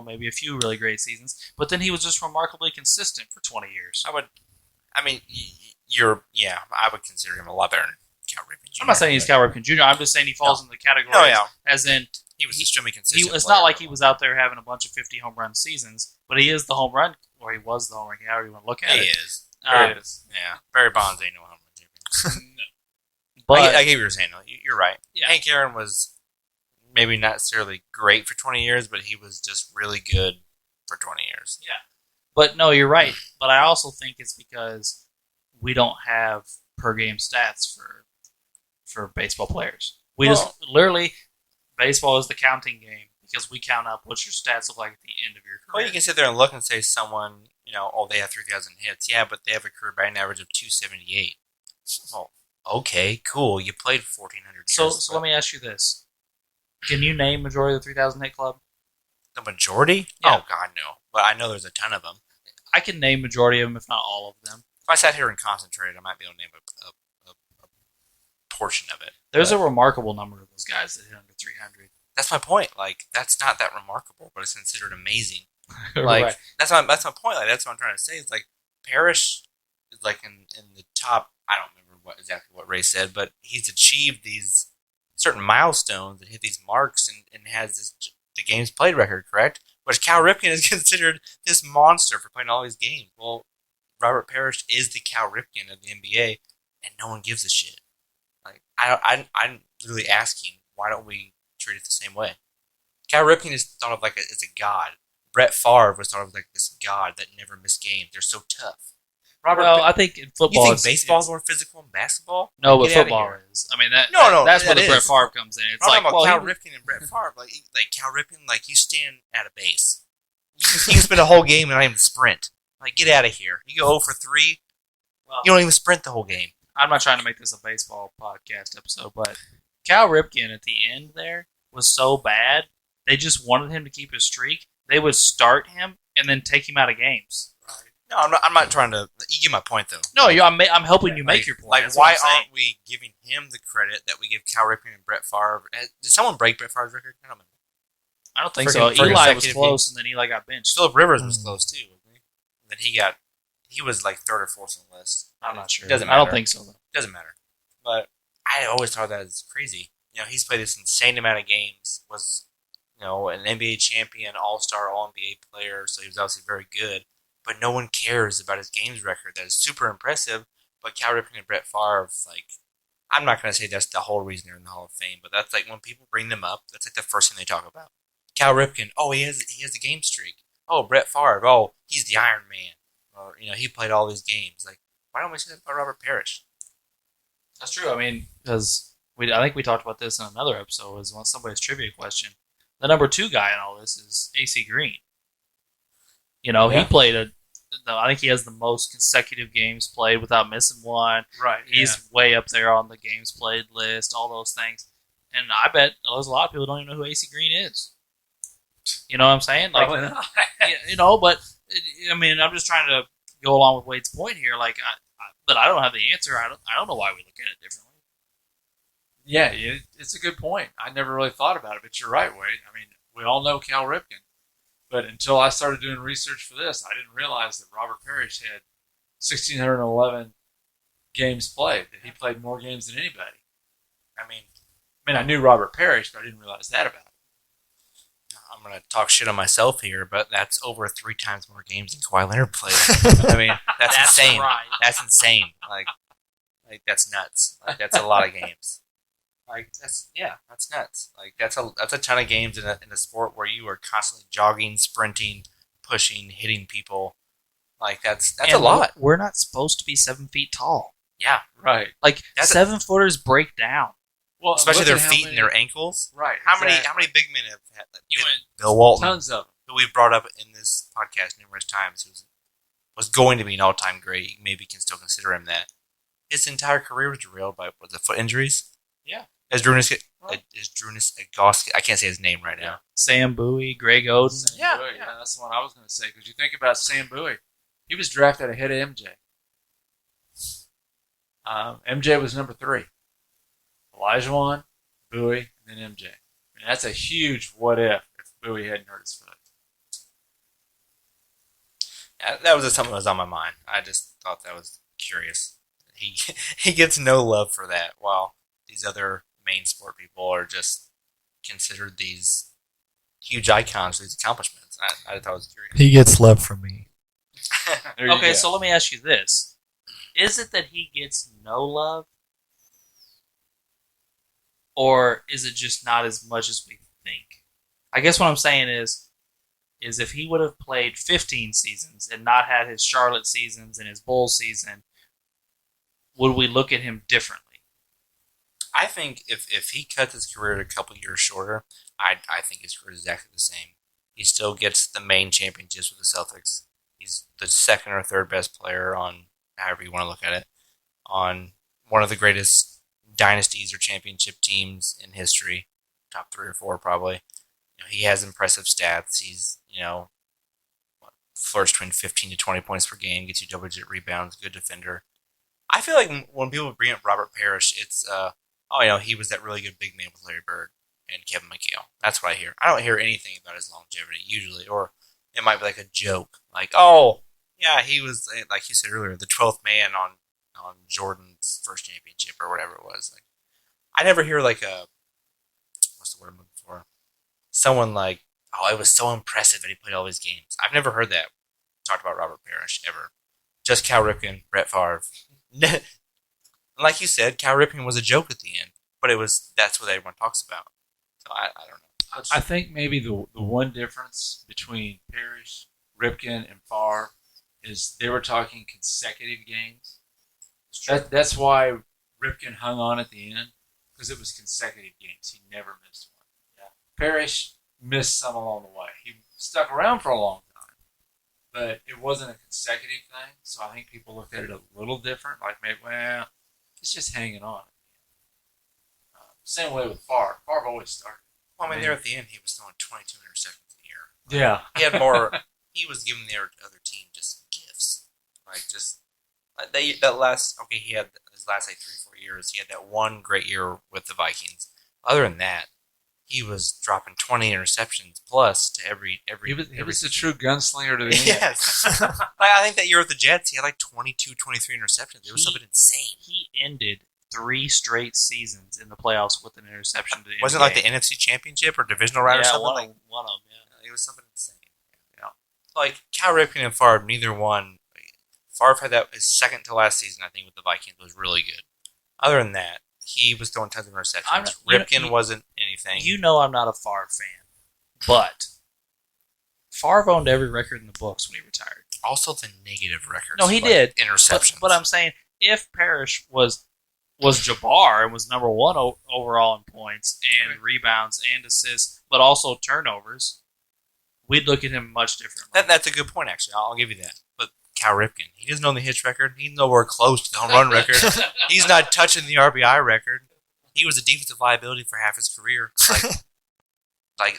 maybe a few really great seasons, but then he was just remarkably consistent for 20 years. I would consider him a lot better than Cal Ripken Jr. I'm not saying he's Cal Ripken Jr. I'm just saying he falls in the category as in he was extremely consistent. It's not like he was out there having a bunch of 50 home run seasons, but he is the home run, or he was the home run, however you want to look at it. He is. Yeah. Barry Bonds ain't no home run champion. No. But I get what you're saying. You're right. Yeah. Hank Aaron was maybe not necessarily great for 20 years, but he was just really good for 20 years. Yeah. But no, you're right. But I also think it's because we don't have per game stats for baseball players. Literally, baseball is the counting game because we count up what your stats look like at the end of your career. Well, you can sit there and look and say someone, they have 3,000 hits. Yeah, but they have a career batting average of 278. Well, okay, cool. You played 1,400 years. So let me ask you this. Can you name majority of the 3,000 hit club? The majority? Yeah. Oh, God, no. But I know there's a ton of them. I can name majority of them, if not all of them. If I sat here and concentrated, I might be able to name a portion of it. There's a remarkable number of those guys that hit under 300. That's my point. Like, that's not that remarkable, but it's considered amazing. Right. Like, that's my point. Like, that's what I'm trying to say. It's like, Parish is like in the top, I don't remember exactly what Ray said, but he's achieved these certain milestones and hit these marks and has the games played record, correct? Which Cal Ripken is considered this monster for playing all these games. Well, Robert Parish is the Cal Ripken of the NBA, and no one gives a shit. Like I'm literally asking, why don't we treat it the same way? Cal Ripken is thought of as a god. Brett Favre was thought of like this god that never missed games. They're so tough. I think in football, you think baseball's more physical than basketball? No, but football is. I mean, that's where the Brett Favre comes in. It's like Cal Ripken and Brett Favre. Like Cal Ripken, like you stand at a base. You can spend a whole game and not even sprint. Like, get out of here. You go 0 for 3. Well, you don't even sprint the whole game. I'm not trying to make this a baseball podcast episode, but Cal Ripken at the end there was so bad, they just wanted him to keep his streak. They would start him and then take him out of games. No, I'm not trying to. You get my point, though. No, I'm helping you make your point. Like, why aren't we giving him the credit that we give Cal Ripken and Brett Favre? Did someone break Brett Favre's record? I don't think so. Eli was close, and then Eli got benched. Phillip Rivers was close too, wasn't he? Then he was like third or fourth on the list. I'm not sure. Doesn't matter. I don't think so, though. Doesn't matter. But I always thought that is crazy. He's played this insane amount of games. Was an NBA champion, All-Star, All-NBA player, so he was obviously very good. But no one cares about his games record. That is super impressive. But Cal Ripken and Brett Favre, I'm not going to say that's the whole reason they're in the Hall of Fame, but that's like when people bring them up, that's like the first thing they talk about. Cal Ripken, oh, he has a game streak. Oh, Brett Favre, oh, he's the Iron Man. Or, he played all these games. Like, why don't we say that about Robert Parish? That's true. I mean, because I think we talked about this in another episode, was on somebody's trivia question. The number 2 guy in all this is AC Green. He played I think he has the most consecutive games played without missing one. Right. He's way up there on the games played list, all those things. And I bet there's a lot of people who don't even know who AC Green is. You know what I'm saying? Like, probably not. But I mean, I'm just trying to go along with Wade's point here. Like, but I don't have the answer. I don't know why we look at it differently. Yeah, it's a good point. I never really thought about it, but you're right, Wade. I mean, we all know Cal Ripken. But until I started doing research for this, I didn't realize that Robert Parish had 1,611 games played. That he played more games than anybody. I mean, I knew Robert Parish, but I didn't realize that about him. I'm going to talk shit on myself here, but that's over 3 times more games than Kawhi Leonard played. I mean, that's insane. Right. That's insane. Like Like that's nuts. Like that's a lot of games. Like that's nuts. Like that's a ton of games in a sport where you are constantly jogging, sprinting, pushing, hitting people. Like that's a lot. We're not supposed to be 7 feet tall. Yeah, Right. Like That's 7-footers break down. Well, especially look their at how feet many- and their ankles. Right. How many big men have had that? You went Bill Walton, Tons of them. who we've brought up in this podcast numerous times, who was going to be an all-time great. Maybe can still consider him that. His entire career was derailed by the foot injuries. Yeah. As Drunas Agoski, I can't say his name right now. Sam Bowie, Greg Oden. Sam Yeah, Bowie, yeah. that's the one I was going to say. Because you think about Sam Bowie, he was drafted ahead of MJ. MJ was number 3. Elijah won, Bowie, and then MJ. I mean, that's a huge what if Bowie hadn't hurt his foot. Yeah, that was something that was on my mind. I just thought that was curious. He gets no love for that, while these other main sport people are just considered these huge icons for these accomplishments. I thought it was curious. He gets love from me. There you Okay, go. so let me ask you this. Is it that he gets no love? Or is it just not as much as we think? I guess what I'm saying is if he would have played 15 seasons and not had his Charlotte seasons and his Bulls season, would we look at him differently? I think if he cuts his career a couple years shorter, I think his career is exactly the same. He still gets the main championships with the Celtics. He's the second or third best player on, however you want to look at it, on one of the greatest dynasties or championship teams in history, top 3 or 4 probably. He has impressive stats. He's, flirts between 15 to 20 points per game, gets you double-digit rebounds, good defender. I feel like when people bring up Robert Parish, it's, he was that really good big man with Larry Bird and Kevin McHale. That's what I hear. I don't hear anything about his longevity, usually, or it might be like a joke. Like, oh, yeah, he was, like you said earlier, the 12th man on Jordan's first championship or whatever it was. Like, I never hear like what's the word I'm looking for? Someone like, oh, it was so impressive that he played all these games. I've never heard that talked about Robert Parish ever. Just Cal Ripken, Brett Favre. Like you said, Cal Ripken was a joke at the end, but that's what everyone talks about. So I don't know. I think maybe the one difference between Parrish, Ripken, and Favre is they were talking consecutive games. That's why Ripken hung on at the end, because it was consecutive games. He never missed one. Yeah. Parrish missed some along the way. He stuck around for a long time, but it wasn't a consecutive thing. So I think people looked at it a little different. Like, maybe, well, he's just hanging on. Same way with Favre. Favre always started. Well, I mean, there at the end, he was throwing 22 interceptions a year. Yeah. He had more. He was giving the other team just gifts, like just that last. Okay, he had his last 3-4 years. He had that one great year with the Vikings. Other than that, he was dropping 20 interceptions plus to every. He was a true gunslinger to the end. Yes. I think that year with the Jets, he had like 22, 23 interceptions. It was something insane. He ended 3 straight seasons in the playoffs with an interception. Wasn't it like the NFC Championship or divisional round or something? One Like, of them, yeah. it was something insane. Like Cal Ripken and Favre, neither one. Favre had that his second to last season, I think, with the Vikings was really good. Other than that, he was throwing tons of interceptions. Ripken wasn't anything. You know I'm not a Favre fan, but Favre owned every record in the books when he retired. Also, the negative records. No, he like did. Interceptions. But I'm saying, if Parrish was Jabbar and was number 1 overall in points and rebounds and assists, but also turnovers, we'd look at him much differently. That's a good point, actually. I'll give you that. But Cal Ripken, he doesn't own the hits record. He's nowhere close to the home run record. He's not touching the RBI record. He was a defensive liability for half his career. I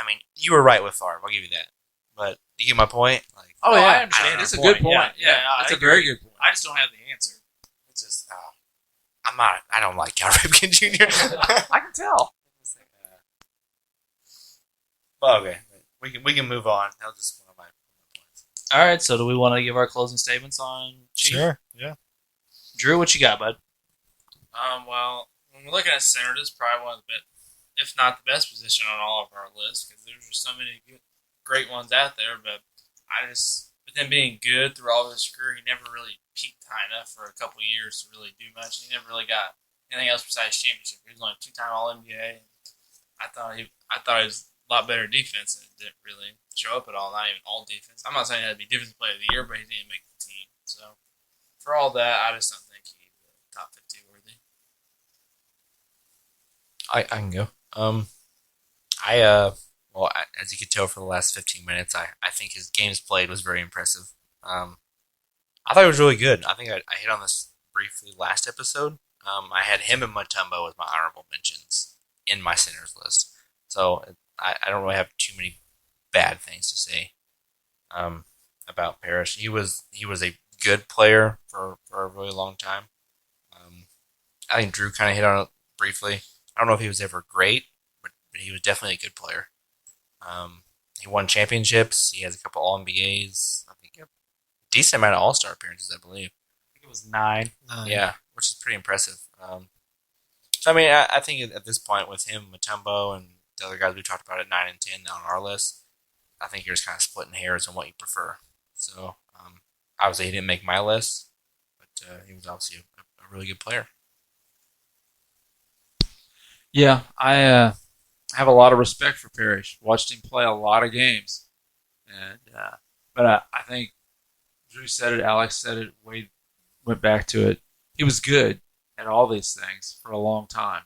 mean, you were right with Favre. I'll give you that. But do you get my point? Like, Oh, No, yeah. I understand That's a your good point. point. Yeah, That's I a very agree. good point. I just don't have the answer. it's just, I don't like Cal Ripken Jr. I can tell. Well, okay. We can move on. That was just one of my points. All right, so do we want to give our closing statements on Chief? Sure. Yeah. Drew, what you got, bud? Well, when we're looking at center, this is probably one of the best, if not the best position on all of our lists, because there's just so many good, great ones out there. But with him being good through all of his career, he never really peaked high enough for a couple of years to really do much. He never really got anything else besides championship. He was only a 2-time All NBA. I thought he was a lot better defense, and it didn't really show up at all. Not even all defense. I'm not saying he had to be defensive player of the year, but he didn't make the team. So for all that, I just don't think he's top 50 worthy. I can go. As you could tell for the last 15 minutes, I think his games played was very impressive. I thought it was really good. I think I hit on this briefly last episode. I had him and Mutombo as my honorable mentions in my centers list. So I don't really have too many bad things to say about Parish. He was a good player for a really long time. I think Drew kind of hit on it briefly. I don't know if he was ever great, but he was definitely a good player. He won championships. He has a couple All-NBAs. I think a decent amount of All-Star appearances, I believe. I think it was 9. Yeah, which is pretty impressive. So, I mean, I think at this point with him, Mutombo, and the other guys we talked about at 9 and 10 on our list, I think you're just kind of splitting hairs on what you prefer. So, obviously he didn't make my list, but he was obviously a really good player. Yeah, I have a lot of respect for Parrish. Watched him play a lot of games, and but I think Drew said it, Alex said it, Wade went back to it. He was good at all these things for a long time,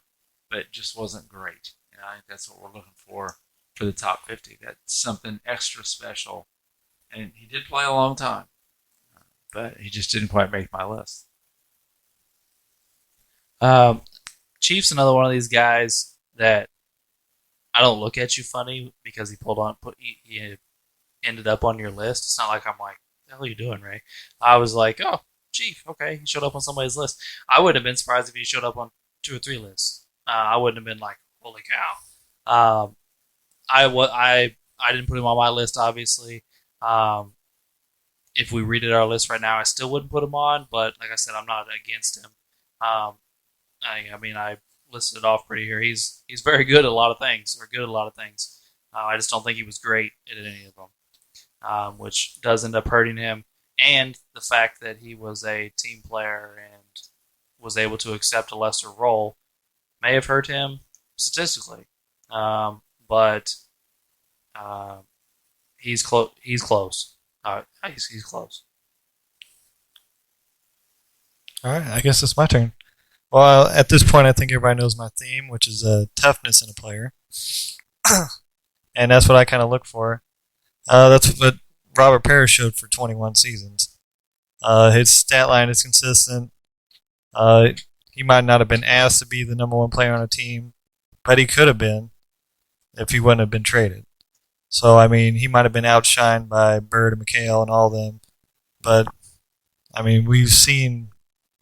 but it just wasn't great. And I think that's what we're looking for the top 50. That's something extra special. And he did play a long time, but he just didn't quite make my list. Chief's another one of these guys that I don't look at you funny because he ended up on your list. It's not like I'm like, what the hell are you doing, Ray? I was like, oh, Chief, okay, he showed up on somebody's list. I wouldn't have been surprised if he showed up on 2 or 3 lists. I wouldn't have been like, holy cow. I didn't put him on my list, obviously. If we redid our list right now, I still wouldn't put him on, but like I said, I'm not against him. I listed it off pretty here. He's very good at a lot of things, I just don't think he was great at any of them, which does end up hurting him. And the fact that he was a team player and was able to accept a lesser role may have hurt him statistically. But he's close. He's close. He's close. All right, I guess it's my turn. Well, at this point, I think everybody knows my theme, which is toughness in a player. And that's what I kind of look for. That's what Robert Parish showed for 21 seasons. His stat line is consistent. He might not have been asked to be the number 1 player on a team, but he could have been if he wouldn't have been traded. So, I mean, he might have been outshined by Bird and McHale and all them. But, I mean, we've seen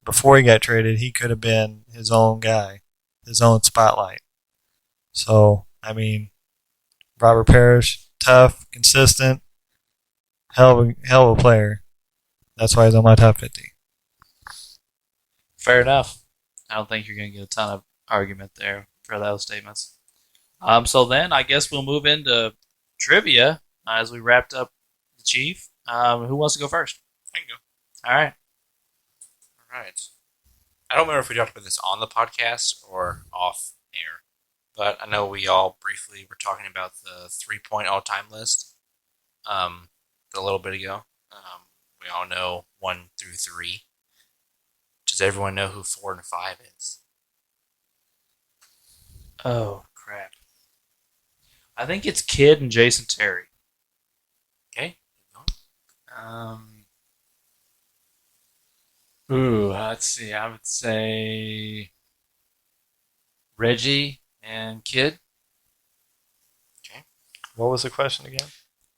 before he got traded, he could have been his own guy, his own spotlight. So, I mean, Robert Parish, tough, consistent, hell of a player. That's why he's on my top 50. Fair enough. I don't think you're going to get a ton of argument there for those statements. So then I guess we'll move into trivia as we wrapped up the Chief. Who wants to go first? I can go. All right. All right. I don't remember if we talked about this on the podcast or off air, but I know we all briefly were talking about the 3-point all-time list a little bit ago. We all know 1 through 3. Does everyone know who 4 and 5 is? Oh, crap. I think it's Kidd and Jason Terry. Okay. Let's see. I would say Reggie and Kidd. Okay. What was the question again?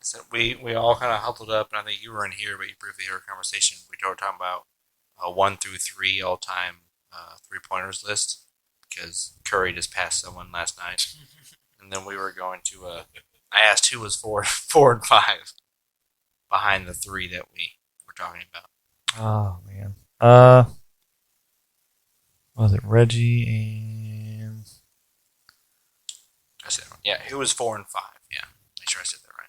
So we all kind of huddled up, and I think you were in here, but you briefly heard a conversation. We were talking about 1 through 3 all-time 3-pointers list because Curry just passed someone last night, and then we were going to. I asked who was 4 and 5 behind the 3 that we were talking about. Oh, man. Was it Reggie and... I said, yeah, who was 4 and 5? Yeah, make sure I said that right.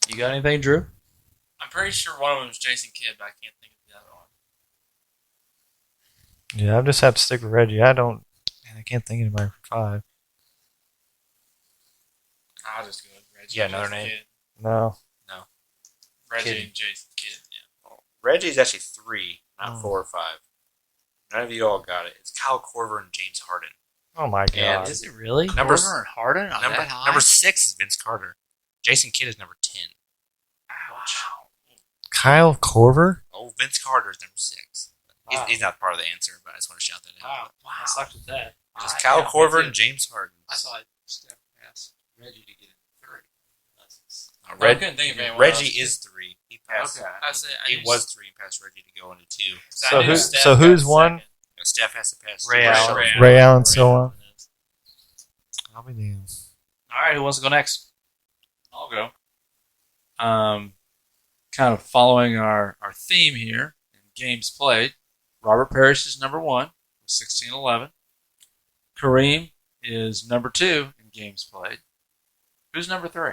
You got anything, Drew? I'm pretty sure one of them is Jason Kidd, but I can't think of the other one. Yeah, I just have to stick with Reggie. I can't think of anybody for 5. I'll just go with Reggie. Yeah, another Jason name? Kidd. No. Reggie Kidd. and Jason Kidd. Yeah. Reggie's actually 3, not Oh. 4 or 5. None of you all got it. It's Kyle Korver and James Harden. Oh my God. And Is it really? Number- Korver and Harden are that high? Number 6 is Vince Carter. Jason Kidd is number 10. Wow. Kyle Korver? Oh, Vince Carter is number 6. Wow. He's not part of the answer, but I just want to shout that out. Wow. I sucked at that. Just Alright, Kyle yeah, Korver me and too. James Harden. I thought Steph asked Reggie to get in 3. Uh, I couldn't think of anyone Reggie else. is 3. He passed. Okay. I said, He was 3 and passed Reggie to go into 2. So who's one? Steph has to pass. Ray to Allen. Ray Allen, so on. I'll be damned. All right, who wants to go next? I'll go. Kind of following our theme here in games played. Robert Parish is number 1 with 1611. Kareem is number 2 in games played. Who's number 3?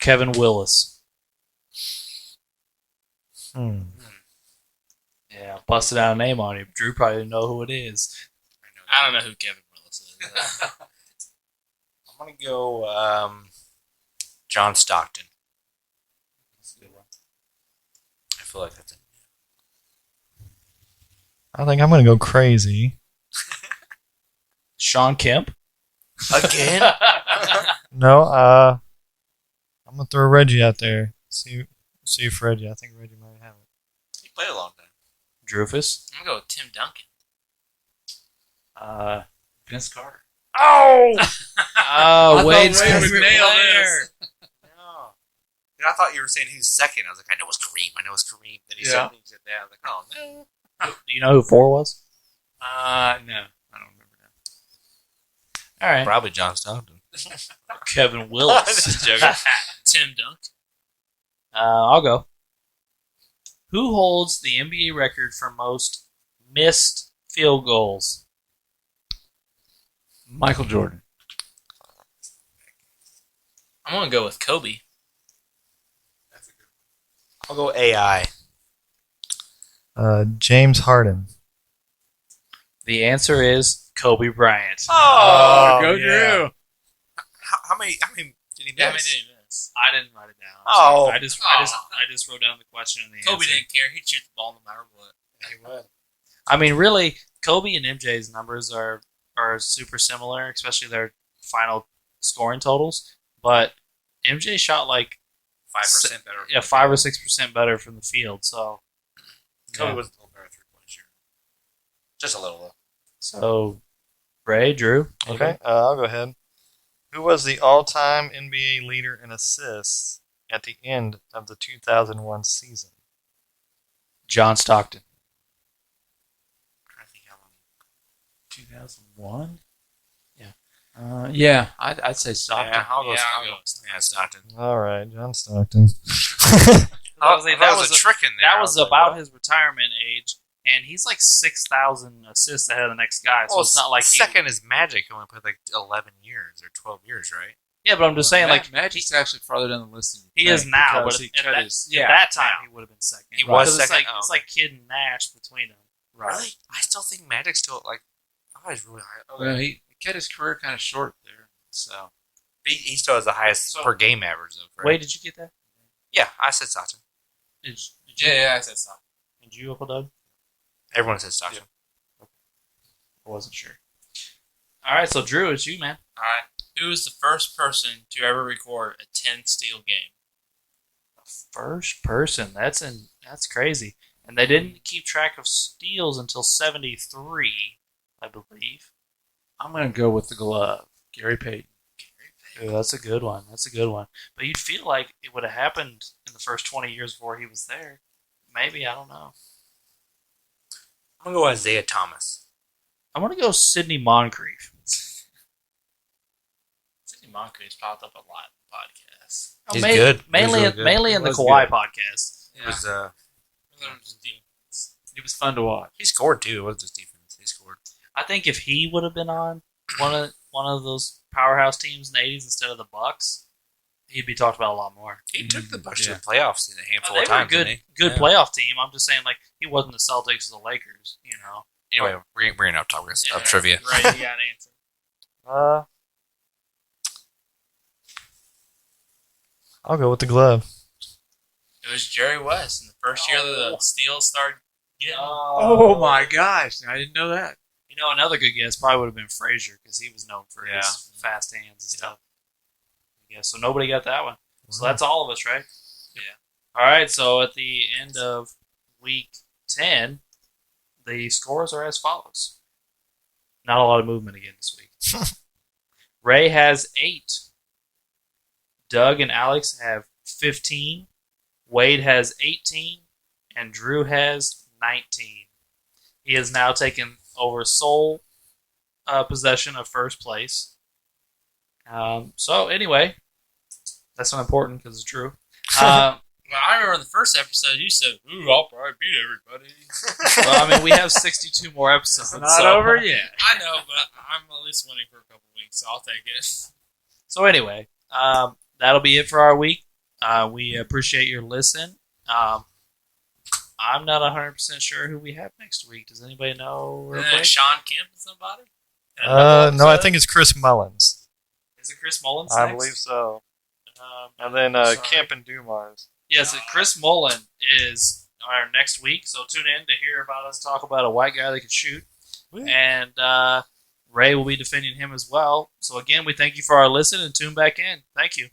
Kevin Willis. Hmm. Yeah, busted out a name on him. Drew probably didn't know who it is. I don't know who Kevin Willis is. I'm going to go John Stockton. I feel like that's it. I think I'm going to go crazy. Sean Kemp. Again? No, I'm going to throw Reggie out there. See if Reggie. I think Reggie might have it. He played a long time. Drufus. I'm going to go with Tim Duncan. Vince Carter. Oh! I Wade thought Wade would Spencer nail Blair. No. Dude, I thought you were saying who's second. I was like, I know it's Kareem. Then he said that. I was like, oh, no. Do you know who 4 was? No, I don't remember now. All right. Probably John Stockton. Kevin Willis. Just joking. Tim Duncan. I'll go. Who holds the NBA record for most missed field goals? Michael Jordan. I'm going to go with Kobe. I'll go AI. James Harden. The answer is Kobe Bryant. Oh, go yeah. Drew. How many did he Damn it, miss? didn't miss. I didn't write it down. Oh. I just wrote down the question and the Kobe answer. didn't care. He'd shoot the ball no matter what. I mean, really, Kobe and MJ's numbers are super similar, especially their final scoring totals. But MJ shot like 5% better. 5 or 6% better from the field. So, Kobe yeah. was a little better 3-point shooter. Just a little, though. So Ray, Drew, Okay, I'll go ahead. Who was the all-time NBA leader in assists at the end of the 2001 season? John Stockton. I think how long. 2001? Yeah. I'd say Stockton. Yeah, I'll go. Yeah, I'll I'll go. go. Yeah, Stockton. All right, John Stockton. That was a trick in there. That I was like, about what? his retirement age, and he's like 6,000 assists ahead of the next guy. So it's not like second is Magic, who only played like 11 years or 12 years, right? Yeah, but I'm just saying, like Magic's actually farther down the list than he you is think now, because but he at cut that, his. at that time he would have been second. He was Because second? It's like Kidd and Nash between them. Really? I still think Magic's still like. I thought he was really high. Well, he cut his career kind of short there. So He still has the highest per game average, though. Correct? Wait, did you get that? Yeah, I said Stockton. Did you, Yeah, I said so. Did you, Uncle Doug? Everyone said Stockton. I wasn't sure. All right, so Drew, it's you, man. All right. Who was the first person to ever record a 10-steal game? First person. That's crazy. And they didn't keep track of steals until 73, I believe. I'm going to go with the glove, Gary Payton. Ooh, that's a good one. But you'd feel like it would have happened in the first 20 years before he was there. Maybe, I don't know. I'm gonna go Isaiah Thomas. I want to go Sidney Moncrief. Sidney Moncrief's popped up a lot in podcasts. He's good. Mainly, He's really good. mainly in He the was Kawhi good. podcast. It was He was fun to watch. he scored too. It wasn't just defense. He scored. I think if he would have been on one of those powerhouse teams in the 80s instead of the Bucks, he'd be talked about a lot more. He took the Bucks to Yeah. the playoffs in a handful They of were a times. good, didn't he? good Yeah. playoff team. I'm just saying, like, he wasn't the Celtics or the Lakers, you know. Anyway, we're going to talk Yeah, of trivia. Right, you got an answer. I'll go with the glove. It was Jerry West in the first year that the Steelers started getting. Oh my gosh! I didn't know that. You know, another good guess probably would have been Frazier because he was known for Yeah. his fast hands and stuff. Yeah, so nobody got that one. So that's all of us, right? Yeah. All right, so at the end of week 10, the scores are as follows. Not a lot of movement again this week. Ray has 8. Doug and Alex have 15. Wade has 18. And Drew has 19. He has now taken over sole possession of first place. So anyway, that's not important because it's true. Well, I remember in the first episode you said, "Ooh, I'll probably beat everybody." Well, I mean, we have 62 more episodes. It's not so- over yet. I know, but I'm at least winning for a couple weeks, so I'll take it. So anyway, that'll be it for our week. We appreciate your listen. I'm not 100% sure who we have next week. Does anybody know? Real quick? Sean Kemp and somebody? In another No, I episode? think it's Chris Mullins. Is it Chris Mullins I next? believe so. And then sorry. Kemp and Dumars. Yes, Chris Mullen is our next week, so tune in to hear about us talk about a white guy that can shoot. And Ray will be defending him as well. So again, we thank you for our listen and tune back in. Thank you.